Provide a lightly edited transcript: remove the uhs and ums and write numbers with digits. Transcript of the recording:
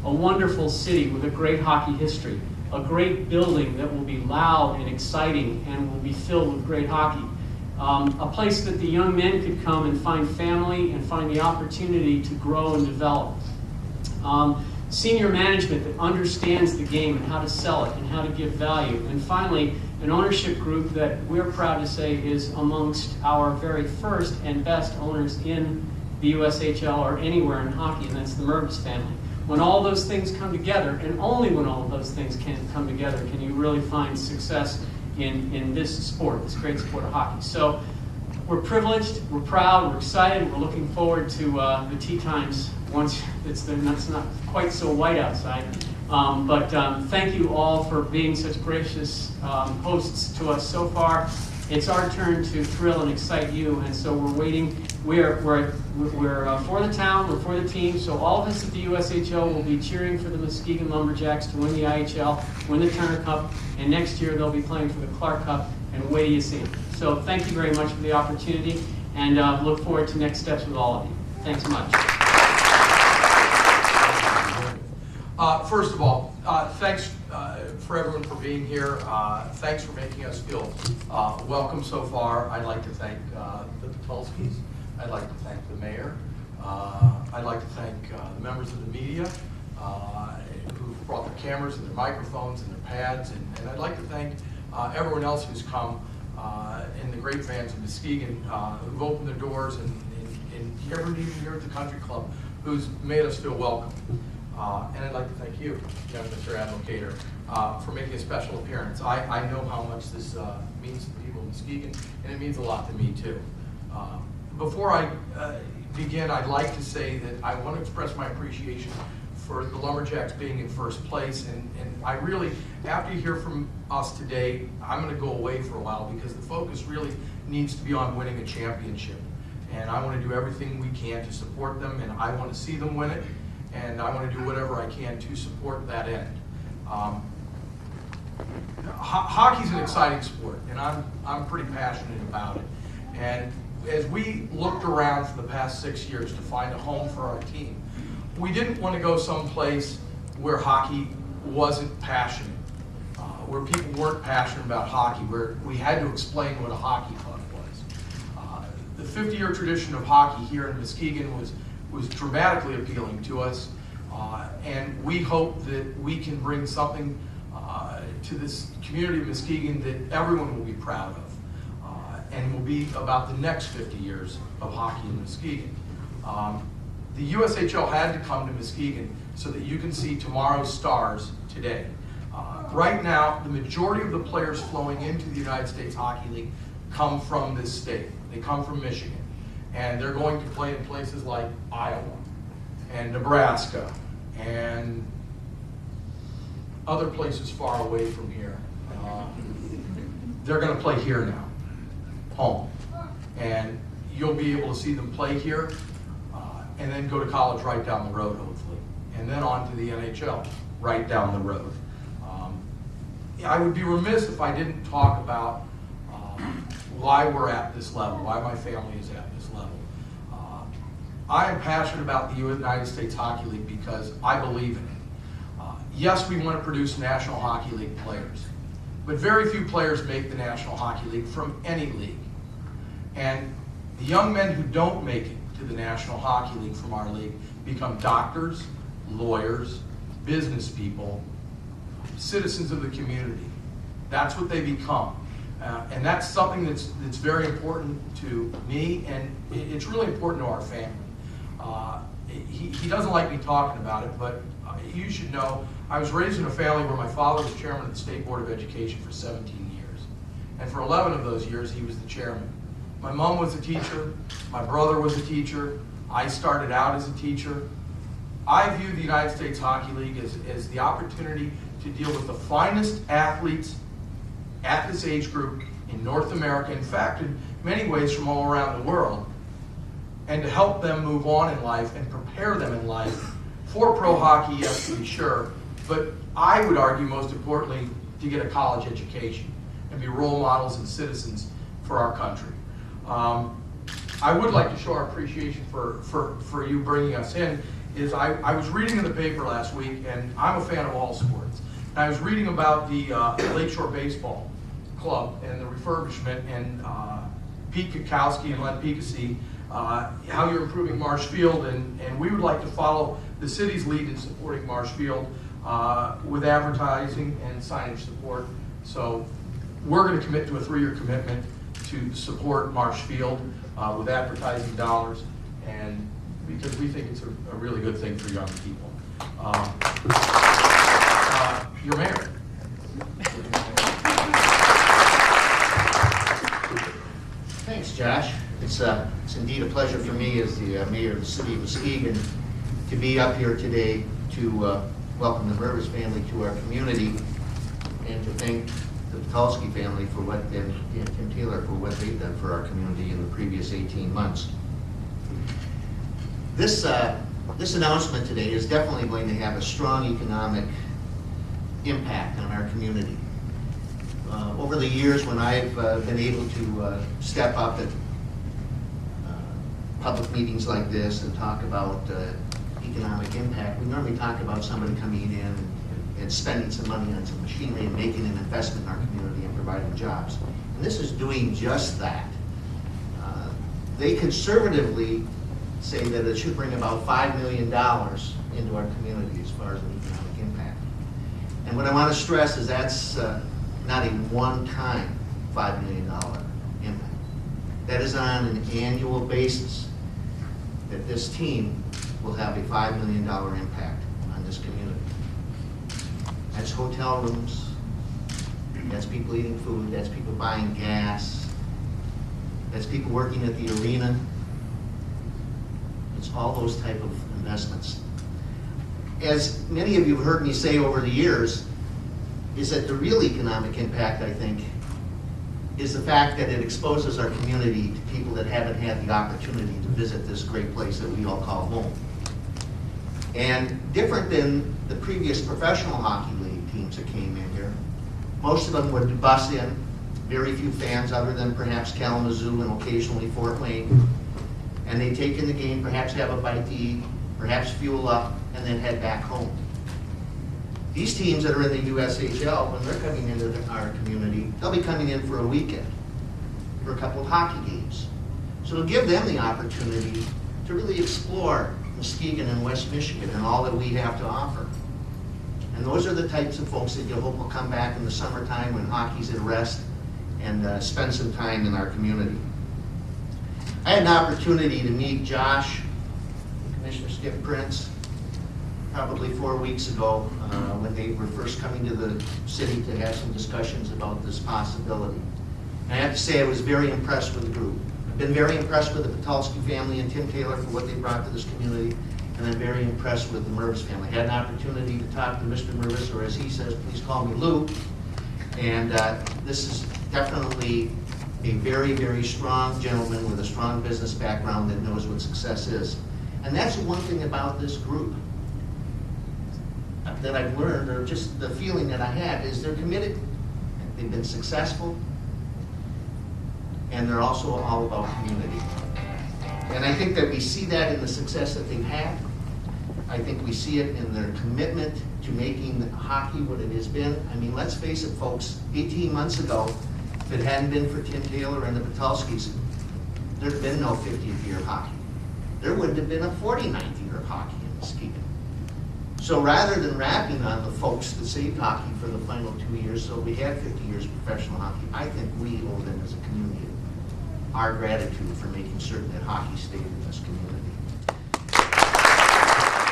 a wonderful city with a great hockey history, a great building that will be loud and exciting and will be filled with great hockey. A place that the young men could come and find family and find the opportunity to grow and develop. Senior management that understands the game and how to sell it and how to give value. And finally, an ownership group that we're proud to say is amongst our very first and best owners in the USHL or anywhere in hockey, and that's the Mervis family. When all those things come together, and only when all of those things can come together, can you really find success in this sport, this great sport of hockey. So we're privileged, we're proud, we're excited, we're looking forward to the tea times once it's not quite so white outside. But thank you all for being such gracious hosts to us so far. It's our turn to thrill and excite you, and so we're waiting. We're for the town, we're for the team, so all of us at the USHL will be cheering for the Muskegon Lumberjacks to win the IHL, win the Turner Cup, and next year they'll be playing for the Clark Cup, and wait till you see them. So thank you very much for the opportunity, and look forward to next steps with all of you. Thanks so much. First of all, thanks for everyone for being here. Thanks for making us feel welcome so far. I'd like to thank the Patulskis. I'd like to thank the mayor. I'd like to thank the members of the media who've brought their cameras and their microphones and their pads. And I'd like to thank everyone else who's come and the great fans of Muskegon who've opened their doors and everyone even here at the Country Club who's made us feel welcome. And I'd like to thank you, young Mr. Advocator, for making a special appearance. I know how much this means to the people of Muskegon, and it means a lot to me too. Before I begin, I'd like to say that I want to express my appreciation for the Lumberjacks being in first place, and I really, after you hear from us today, I'm going to go away for a while because the focus really needs to be on winning a championship. And I want to do everything we can to support them, and I want to see them win it. And I want to do whatever I can to support that end. Hockey's an exciting sport, and I'm pretty passionate about it. And as we looked around for the past 6 years to find a home for our team, we didn't want to go someplace where hockey wasn't passionate, where people weren't passionate about hockey, where we had to explain what a hockey club was. The 50-year tradition of hockey here in Muskegon was dramatically appealing to us, and we hope that we can bring something to this community of Muskegon that everyone will be proud of, and will be about the next 50 years of hockey in Muskegon. The USHL had to come to Muskegon so that you can see tomorrow's stars today. Right now, the majority of the players flowing into the United States Hockey League come from this state. They come from Michigan. And they're going to play in places like Iowa and Nebraska and other places far away from here. They're going to play here now, home. And you'll be able to see them play here and then go to college right down the road, hopefully. And then on to the NHL right down the road. I would be remiss if I didn't talk about why we're at this level, why my family is at this level. I am passionate about the United States Hockey League because I believe in it. Yes, we want to produce National Hockey League players, but very few players make the National Hockey League from any league. And the young men who don't make it to the National Hockey League from our league become doctors, lawyers, business people, citizens of the community. That's what they become. And that's something that's very important to me, and it's really important to our family. He doesn't like me talking about it, but you should know, I was raised in a family where my father was chairman of the State Board of Education for 17 years. And for 11 of those years, he was the chairman. My mom was a teacher. My brother was a teacher. I started out as a teacher. I view the United States Hockey League as the opportunity to deal with the finest athletes at this age group in North America, in fact, in many ways from all around the world, and to help them move on in life and prepare them in life for pro hockey, yes, to be sure, but I would argue most importantly to get a college education and be role models and citizens for our country. I would like to show our appreciation for you bringing us in is I was reading in the paper last week, and I'm a fan of all sports. And I was reading about the Lakeshore Baseball Club and the refurbishment, and Pete Kukowski and Len Picacy, how you're improving Marsh Field, and we would like to follow the city's lead in supporting Marsh Field with advertising and signage support. So we're going to commit to a 3-year commitment to support Marsh Field with advertising dollars, and because we think it's a really good thing for young people. Your mayor. Thanks, Josh. It's indeed a pleasure for me as the mayor of the city of Muskegon to be up here today to welcome the Mervis family to our community and to thank the Patulski family for what, and Tim Taylor for what they've done for our community in the previous 18 months. This announcement today is definitely going to have a strong economic impact on our community. Over the years when I've been able to step up at public meetings like this and talk about economic impact, we normally talk about somebody coming in and spending some money on some machinery and making an investment in our community and providing jobs. And this is doing just that. They conservatively say that it should bring about $5 million into our community as far as an economic impact. And what I want to stress is that's not a one-time $5 million impact. That is on an annual basis that this team will have a $5 million impact on this community. That's hotel rooms, that's people eating food, that's people buying gas, that's people working at the arena. It's all those type of investments. As many of you have heard me say over the years, is that the real economic impact, I think, is the fact that it exposes our community to people that haven't had the opportunity to visit this great place that we all call home. And different than the previous professional hockey league teams that came in here, most of them would bus in, very few fans other than perhaps Kalamazoo and occasionally Fort Wayne, and they take in the game, perhaps have a bite to eat, perhaps fuel up, and then head back home. These teams that are in the USHL, when they're coming into our community, they'll be coming in for a weekend, for a couple of hockey games. So it'll give them the opportunity to really explore Muskegon and West Michigan and all that we have to offer. And those are the types of folks that you hope will come back in the summertime when hockey's at rest and spend some time in our community. I had an opportunity to meet Josh, Commissioner Skip Prince, probably 4 weeks ago when they were first coming to the city to have some discussions about this possibility. And I have to say I was very impressed with the group. I've been very impressed with the Patulski family and Tim Taylor for what they brought to this community, and I'm very impressed with the Mervis family. I had an opportunity to talk to Mr. Mervis, or as he says, please call me Lou, and this is definitely a very, very strong gentleman with a strong business background that knows what success is. And that's the one thing about this group that I've learned, or just the feeling that I had, is they're committed, they've been successful, and they're also all about community. And I think that we see that in the success that they've had. I think we see it in their commitment to making hockey what it has been. I mean, let's face it, folks, 18 months ago, if it hadn't been for Tim Taylor and the Patulskis, there'd have been no 50th year of hockey. There wouldn't have been a 49th year of hockey in Muskegon. So rather than rapping on the folks that saved hockey for the final 2 years, so we had 50 years of professional hockey, I think we owe them as a community our gratitude for making certain that hockey stayed in this community.